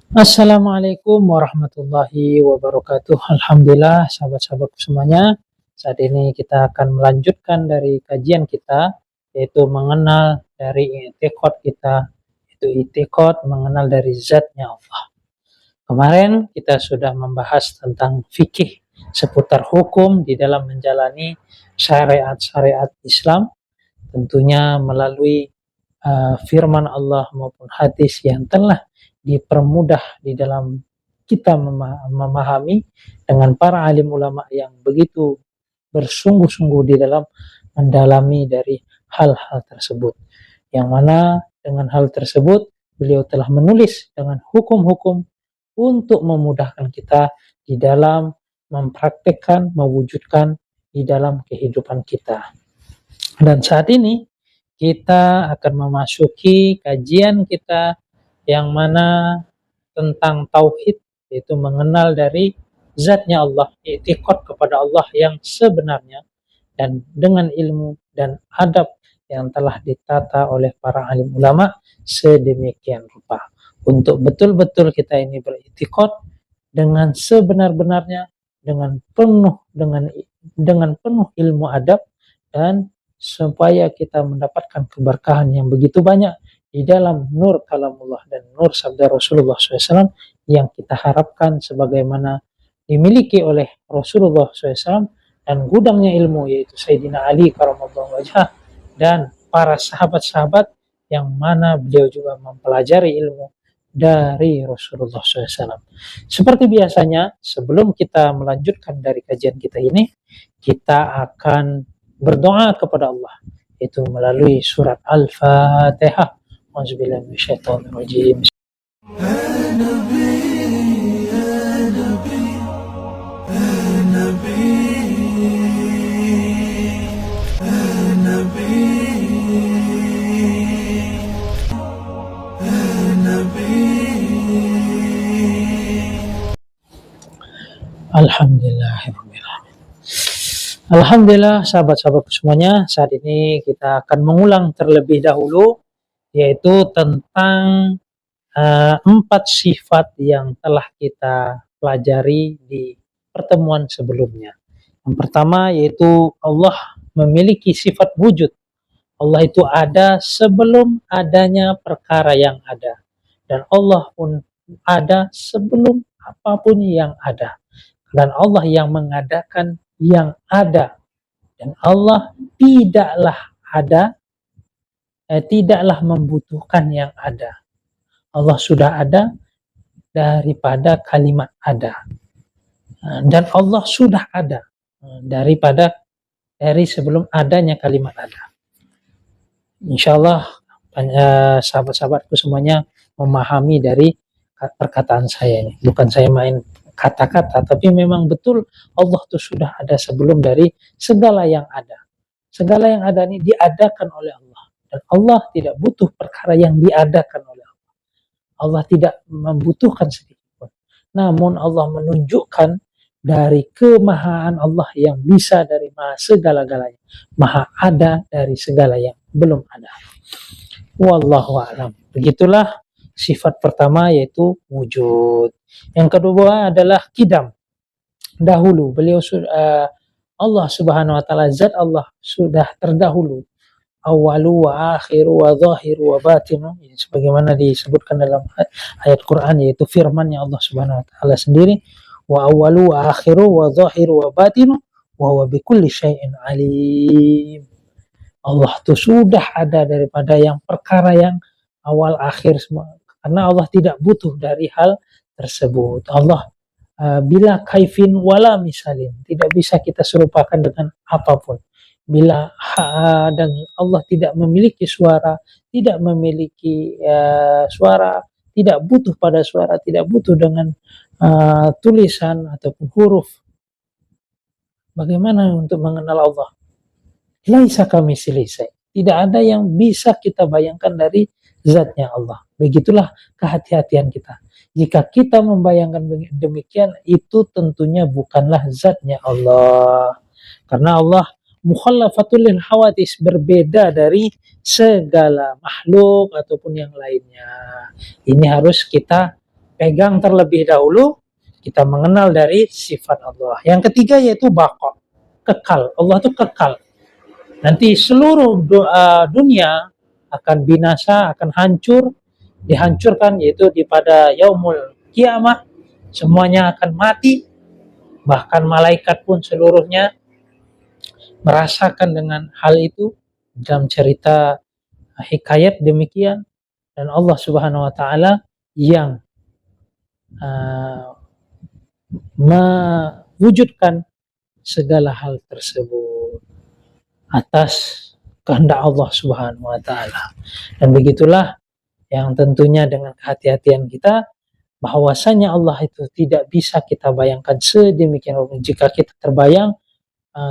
Assalamualaikum warahmatullahi wabarakatuh. Alhamdulillah, sahabat-sahabatku semuanya. Saat ini kita akan melanjutkan dari kajian kita, yaitu mengenal dari i'tiqad kita, yaitu i'tiqad mengenal dari zatnya Allah. Kemarin kita sudah membahas tentang fikih seputar hukum di dalam menjalani syariat-syariat Islam, tentunya melalui firman Allah maupun hadis yang telah dipermudah di dalam kita memahami dengan para alim ulama yang begitu bersungguh-sungguh di dalam mendalami dari hal-hal tersebut. Yang mana dengan hal tersebut beliau telah menulis dengan hukum-hukum untuk memudahkan kita di dalam mempraktekkan, mewujudkan di dalam kehidupan kita. Dan saat ini kita akan memasuki kajian kita yang mana tentang tauhid, yaitu mengenal dari zatnya Allah, i'tiqad kepada Allah yang sebenarnya dan dengan ilmu dan adab yang telah ditata oleh para alim ulama sedemikian rupa. Untuk betul-betul kita ini beriktikad dengan sebenar-benarnya, dengan penuh ilmu adab, dan supaya kita mendapatkan keberkahan yang begitu banyak di dalam nur kalamullah dan nur sabda Rasulullah SAW yang kita harapkan sebagaimana dimiliki oleh Rasulullah SAW dan gudangnya ilmu, yaitu Sayyidina Ali karamallahu wajhah dan para sahabat-sahabat yang mana beliau juga mempelajari ilmu dari Rasulullah SAW. Seperti biasanya, sebelum kita melanjutkan dari kajian kita ini, kita akan berdoa kepada Allah, yaitu melalui surat Al-Fatihah. Auzubillahi minasyaitonirrajim. Alhamdulillah, sahabat-sahabatku semuanya, saat ini kita akan mengulang terlebih dahulu, yaitu tentang 4 sifat yang telah kita pelajari di pertemuan sebelumnya. Yang pertama yaitu Allah memiliki sifat wujud. Allah itu ada sebelum adanya perkara yang ada. Dan Allah pun ada sebelum apapun yang ada. Dan Allah yang mengadakan yang ada. Dan Allah tidaklah membutuhkan yang ada. Allah sudah ada daripada kalimat ada. Dan Allah sudah ada dari sebelum adanya kalimat ada. Insyaallah sahabat-sahabatku semuanya memahami dari perkataan saya ini. Bukan saya main kata-kata, tapi memang betul Allah itu sudah ada sebelum dari segala yang ada. Segala yang ada ini diadakan oleh Allah. Dan Allah tidak butuh perkara yang diadakan oleh Allah. Allah tidak membutuhkan sedikitpun. Namun Allah menunjukkan dari kemahaan Allah yang bisa dari maha segala-galanya. Maha ada dari segala yang belum ada. Wallahu a'lam. Begitulah sifat pertama, yaitu wujud. Yang kedua adalah qidam. Dahulu beliau Allah Subhanahu wa taala, zat Allah sudah terdahulu. Awalu wa akhiru wa zahiru wa batinu, sebagaimana disebutkan dalam ayat Quran, yaitu firman-Nya Allah Subhanahu wa taala sendiri, wa awalu wa akhiru wa zahiru wa batinu wa huwa bikulli syai'in alim. Allah itu sudah ada daripada yang perkara yang awal akhir semua, karena Allah tidak butuh dari hal tersebut. Allah bila kaifin wala misalin, tidak bisa kita serupakan dengan apapun. Bila dan Allah tidak memiliki suara, tidak memiliki suara, tidak butuh pada suara, tidak butuh dengan tulisan ataupun huruf. Bagaimana untuk mengenal Allah? Laisa kamitslihi syai'. Tidak ada yang bisa kita bayangkan dari zatnya Allah. Begitulah kehati-hatian kita. Jika kita membayangkan demikian, itu tentunya bukanlah zatnya Allah. Karena Allah mukhallafatul lil hawadis, berbeda dari segala makhluk ataupun yang lainnya. Ini harus kita pegang terlebih dahulu, kita mengenal dari sifat Allah. Yang ketiga yaitu baqa, kekal. Allah itu kekal. Nanti seluruh dunia akan binasa, akan hancur, dihancurkan, yaitu pada yaumul kiamah, semuanya akan mati, bahkan malaikat pun seluruhnya merasakan dengan hal itu. Dalam cerita hikayat demikian, dan Allah Subhanahu wa taala yang mewujudkan segala hal tersebut atas kehendak Allah Subhanahu wa taala. Dan begitulah yang tentunya dengan kehati-hatian kita, bahwasanya Allah itu tidak bisa kita bayangkan sedemikian rupa. Jika kita terbayang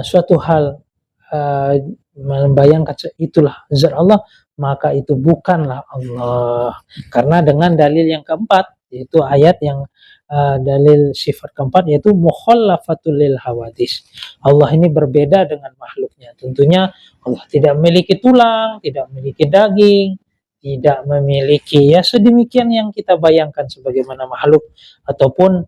suatu hal, membayangkan itulah zat Allah, maka itu bukanlah Allah. Karena dengan dalil yang keempat, yaitu ayat yang dalil sifat keempat, yaitu mukhallafatul lil hawadis. Allah ini berbeda dengan makhluknya. Tentunya Allah tidak memiliki tulang, tidak memiliki daging, tidak memiliki sedemikian yang kita bayangkan sebagaimana makhluk, ataupun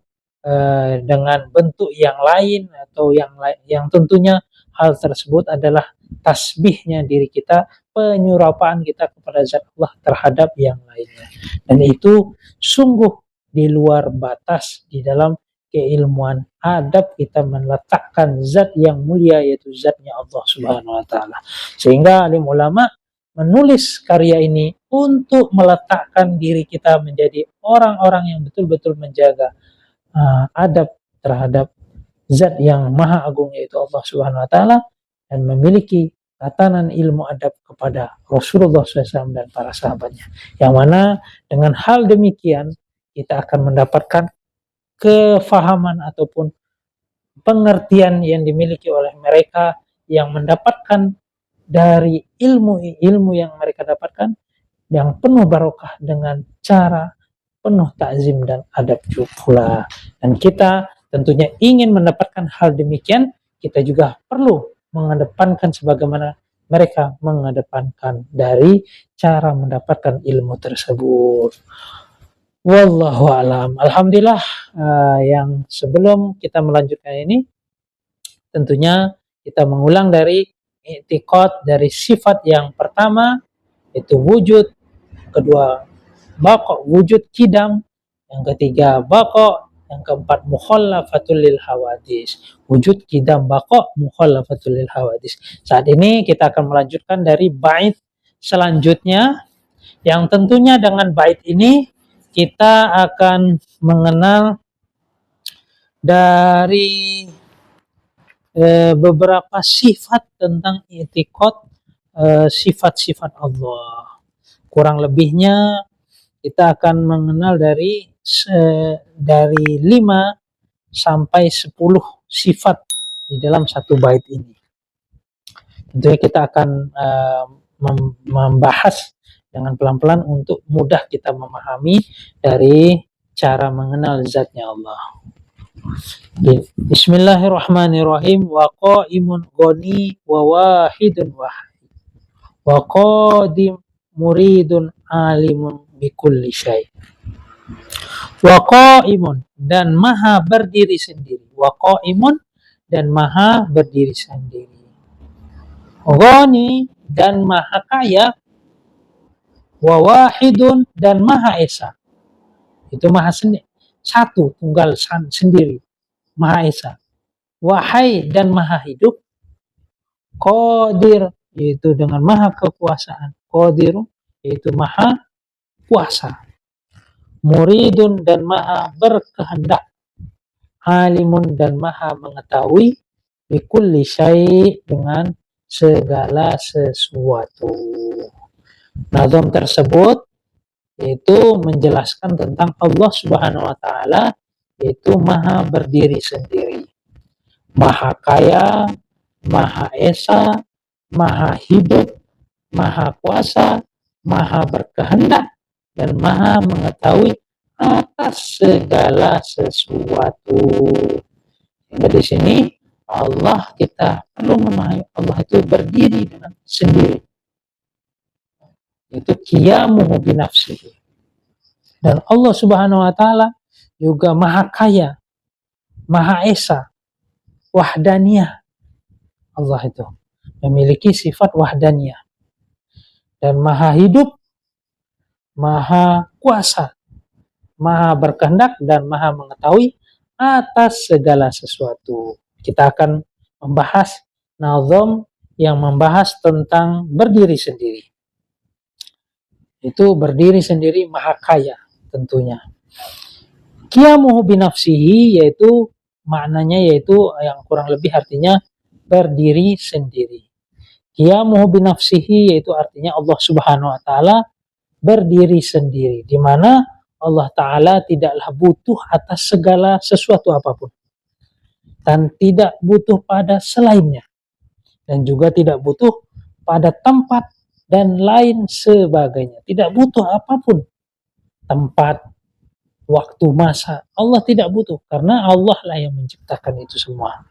dengan bentuk yang lain, atau yang tentunya hal tersebut adalah tasbihnya diri kita, penyurapaan kita kepada zat Allah terhadap yang lainnya. Dan itu sungguh di luar batas di dalam keilmuan adab kita meletakkan zat yang mulia, yaitu zatnya Allah Subhanahu wa taala. Sehingga alim ulama menulis karya ini untuk meletakkan diri kita menjadi orang-orang yang betul-betul menjaga adab terhadap zat yang maha agung, yaitu Allah Subhanahu wa taala, dan memiliki tatanan ilmu adab kepada Rasulullah SAW dan para sahabatnya. Yang mana dengan hal demikian kita akan mendapatkan kefahaman ataupun pengertian yang dimiliki oleh mereka, yang mendapatkan dari ilmu-ilmu yang mereka dapatkan yang penuh barokah dengan cara penuh takzim dan adab pula. Dan kita tentunya ingin mendapatkan hal demikian, kita juga perlu mengedepankan sebagaimana mereka mengedepankan dari cara mendapatkan ilmu tersebut. Wallahu a'lam. Alhamdulillah, yang sebelum kita melanjutkan ini, tentunya kita mengulang dari i'tiqad, dari sifat yang pertama itu wujud, kedua baqa, wujud kidam, yang ketiga baqa, yang keempat mukhallafatul lil hawadis, wujud kidam baqa mukhallafatul lil hawadis. Saat ini kita akan melanjutkan dari bait selanjutnya, yang tentunya dengan bait ini kita akan mengenal dari beberapa sifat tentang i'tiqad, sifat-sifat Allah. Kurang lebihnya kita akan mengenal dari 5 sampai 10 sifat di dalam satu bait ini. Tentunya kita akan membahas dengan pelan-pelan untuk mudah kita memahami dari cara mengenal zatnya Allah. Bismillahirrahmanirrahim. Wa qaimun ghani wa wahidun wahid. Wa qadim muridun alimun bikulli syai. Wa qaimun, dan maha berdiri sendiri. Wa qaimun, dan maha berdiri sendiri. Ghani, dan maha kaya. Wa wahidun, dan maha esa. Itu maha sendiri, satu, tunggal, sendiri, maha esa. Wahai, dan maha hidup. Qadir, yaitu dengan maha kekuasaan. Qadir, yaitu maha kuasa. Muridun, dan maha berkehendak. Alimun, dan maha mengetahui. Bikulli syai', dengan segala sesuatu. Nazam tersebut yaitu menjelaskan tentang Allah Subhanahu wa taala, yaitu maha berdiri sendiri, maha kaya, maha esa, maha hidup, maha kuasa, maha berkehendak, dan maha mengetahui atas segala sesuatu. Dari sini Allah, kita perlu memahami Allah itu berdiri dengan sendiri. Itu qiyamuhu binafsihi. Dan Allah Subhanahu wa taala juga Maha Kaya, Maha Esa, wahdaniyah. Allah itu memiliki sifat wahdaniyah dan Maha Hidup, Maha Kuasa, Maha Berkehendak dan Maha Mengetahui atas segala sesuatu. Kita akan membahas nazam yang membahas tentang berdiri sendiri. Itu berdiri sendiri Maha Kaya tentunya. Qiyamuhu binafsihi yaitu maknanya yaitu yang kurang lebih artinya berdiri sendiri. Qiyamuhu binafsihi yaitu artinya Allah Subhanahu wa taala berdiri sendiri, di mana Allah taala tidaklah butuh atas segala sesuatu apapun dan tidak butuh pada selainnya dan juga tidak butuh pada tempat dan lain sebagainya. Tidak butuh apapun, tempat, waktu, masa. Allah tidak butuh karena Allah lah yang menciptakan itu semua.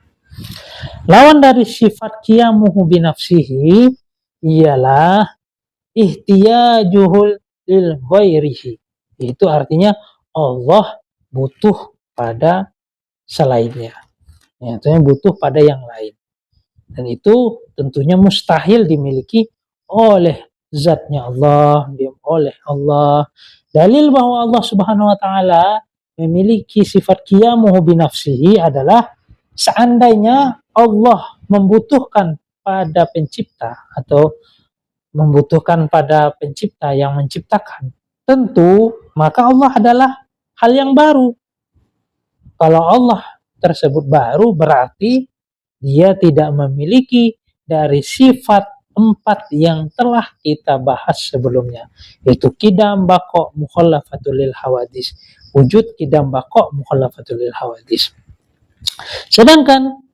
Lawan dari sifat qiyamuhu binafsihi ialah ihtiyajuhul lil ghairihi. Itu artinya Allah butuh pada selainnya. Ya, artinya butuh pada yang lain. Dan itu tentunya mustahil dimiliki oleh zatnya Allah, oleh Allah. Dalil bahwa Allah Subhanahu wa taala memiliki sifat qiyamuhu binafsihi adalah seandainya Allah membutuhkan pada pencipta atau membutuhkan pada pencipta yang menciptakan, tentu maka Allah adalah hal yang baru. Kalau Allah tersebut baru berarti dia tidak memiliki dari sifat 4 yang telah kita bahas sebelumnya, yaitu qidam, baqa, mukhallafatul lil hawadis. Wujud, qidam, baqa, mukhallafatul lil hawadis. Sedangkan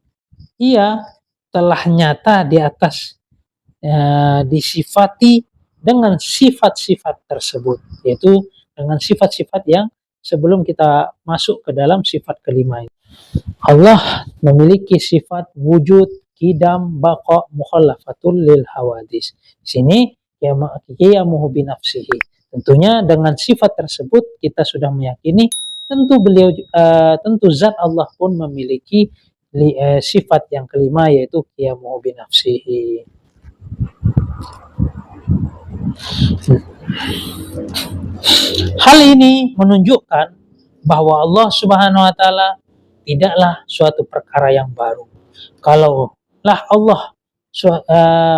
ia telah nyata di atas disifati dengan sifat-sifat tersebut, yaitu dengan sifat-sifat yang sebelum kita masuk ke dalam sifat kelima ini. Allah memiliki sifat wujud, qidam, baqa, mukhallafatul lil hawadis. Sini qiyamuhu binafsihi. Tentunya dengan sifat tersebut kita sudah meyakini tentu beliau tentu zat Allah pun memiliki sifat yang kelima yaitu qiyamuhu binafsihi. Hal ini menunjukkan bahwa Allah Subhanahu wa taala tidaklah suatu perkara yang baru. Kalaulah Allah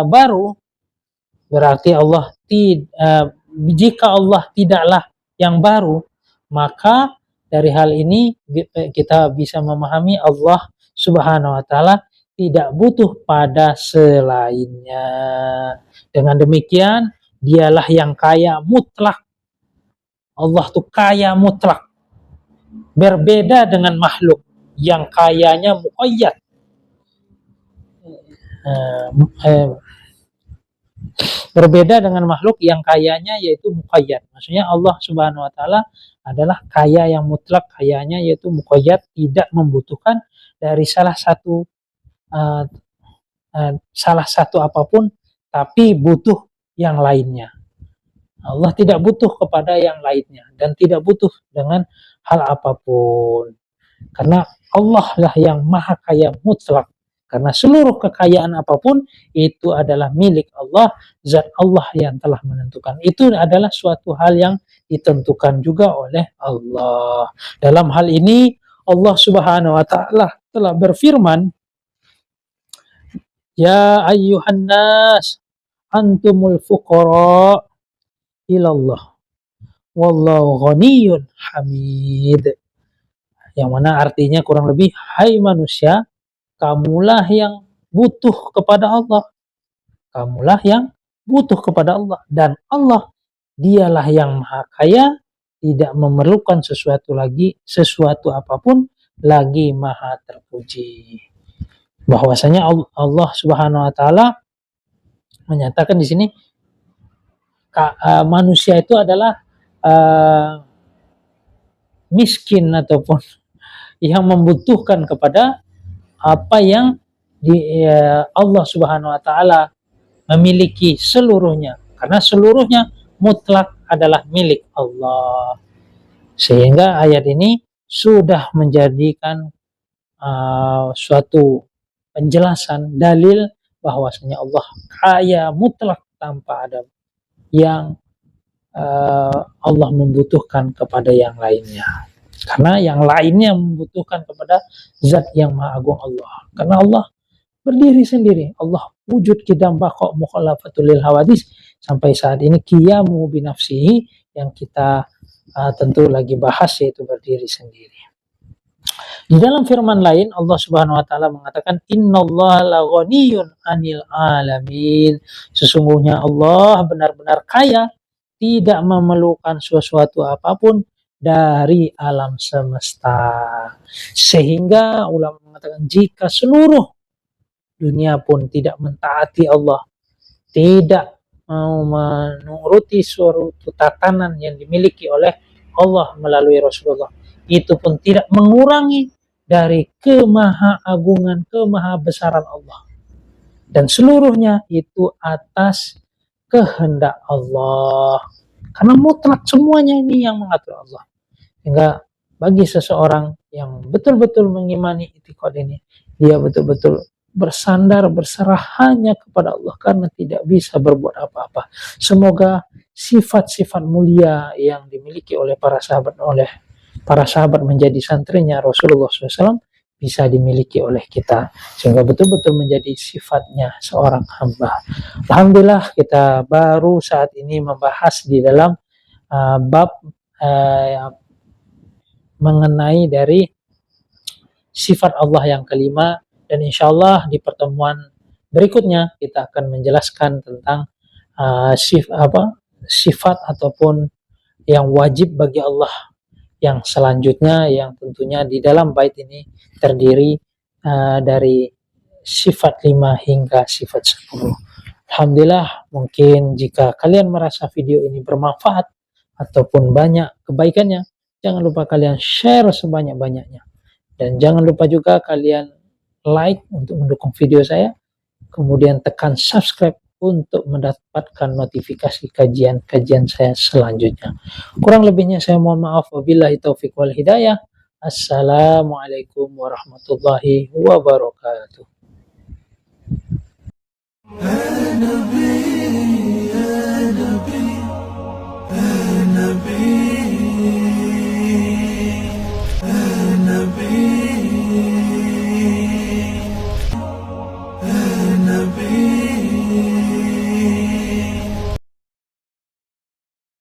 baru, berarti Allah jika Allah tidaklah yang baru, maka dari hal ini kita bisa memahami Allah Subhanahu wa taala tidak butuh pada selainnya. Dengan demikian, dialah yang kaya mutlak. Allah tuh kaya mutlak. Berbeda dengan makhluk yang kayanya muqayyad. Berbeda dengan makhluk yang kayanya yaitu muqayyad. Maksudnya Allah Subhanahu wa taala adalah kaya yang mutlak, kayanya yaitu muqayyad, tidak membutuhkan dari salah satu apapun, tapi butuh yang lainnya. Allah tidak butuh kepada yang lainnya dan tidak butuh dengan hal apapun. Karena Allah lah yang maha kaya mutlak. Karena seluruh kekayaan apapun itu adalah milik Allah, zat Allah yang telah menentukan. Itu adalah suatu hal yang ditentukan juga oleh Allah. Dalam hal ini Allah Subhanahu wa taala telah berfirman, ya ayyuhan nas antumul fuqara ilallah wallahu ghaniyyun hamid. Yang mana artinya kurang lebih, hai manusia, kamulah yang butuh kepada Allah. Kamulah yang butuh kepada Allah. Dan Allah, dialah yang maha kaya, tidak memerlukan sesuatu apapun, lagi maha terpuji. Bahwasanya Allah Subhanahu wa taala menyatakan di sini manusia itu adalah miskin ataupun yang membutuhkan kepada apa yang Allah Subhanahu wa taala memiliki seluruhnya, karena seluruhnya mutlak adalah milik Allah. Sehingga ayat ini sudah menjadikan suatu penjelasan dalil bahwasanya Allah kaya mutlak tanpa ada yang Allah membutuhkan kepada yang lainnya. Karena yang lainnya membutuhkan kepada zat yang maha agung Allah. Karena Allah berdiri sendiri. Allah wujud kidam baqo mukhalafatul lil hawadis. Sampai saat ini qiyamu binafsihi yang kita tentu lagi bahas, yaitu berdiri sendiri. Di dalam firman lain Allah Subhanahu wa taala mengatakan innallaha laghaniyun 'anil alamin. Sesungguhnya Allah benar-benar kaya, tidak memerlukan sesuatu apapun dari alam semesta. Sehingga ulama mengatakan jika seluruh dunia pun tidak mentaati Allah, tidak mau menuruti suatu tatanan yang dimiliki oleh Allah melalui Rasulullah, itu pun tidak mengurangi dari kemahaagungan, kemahabesaran Allah. Dan seluruhnya itu atas kehendak Allah. Karena mutlak semuanya ini yang mengatur Allah. Sehingga bagi seseorang yang betul-betul mengimani itikad ini, dia betul-betul bersandar, berserah hanya kepada Allah karena tidak bisa berbuat apa-apa. Semoga sifat-sifat mulia yang dimiliki oleh para sahabat menjadi santrinya Rasulullah SAW bisa dimiliki oleh kita, sehingga betul-betul menjadi sifatnya seorang hamba. Alhamdulillah kita baru saat ini membahas di dalam bab mengenai dari sifat Allah yang kelima, dan insya Allah di pertemuan berikutnya kita akan menjelaskan tentang sifat ataupun yang wajib bagi Allah yang selanjutnya, yang tentunya di dalam bait ini terdiri dari sifat 5 hingga sifat 10. Alhamdulillah, mungkin jika kalian merasa video ini bermanfaat ataupun banyak kebaikannya, jangan lupa kalian share sebanyak-banyaknya. Dan jangan lupa juga kalian like untuk mendukung video saya, kemudian tekan subscribe untuk mendapatkan notifikasi kajian-kajian saya selanjutnya. Kurang lebihnya saya mohon maaf. Wabillahi taufiq wal hidayah. Assalamualaikum warahmatullahi wabarakatuh. Ya Nabi, ya Nabi, ya Nabi.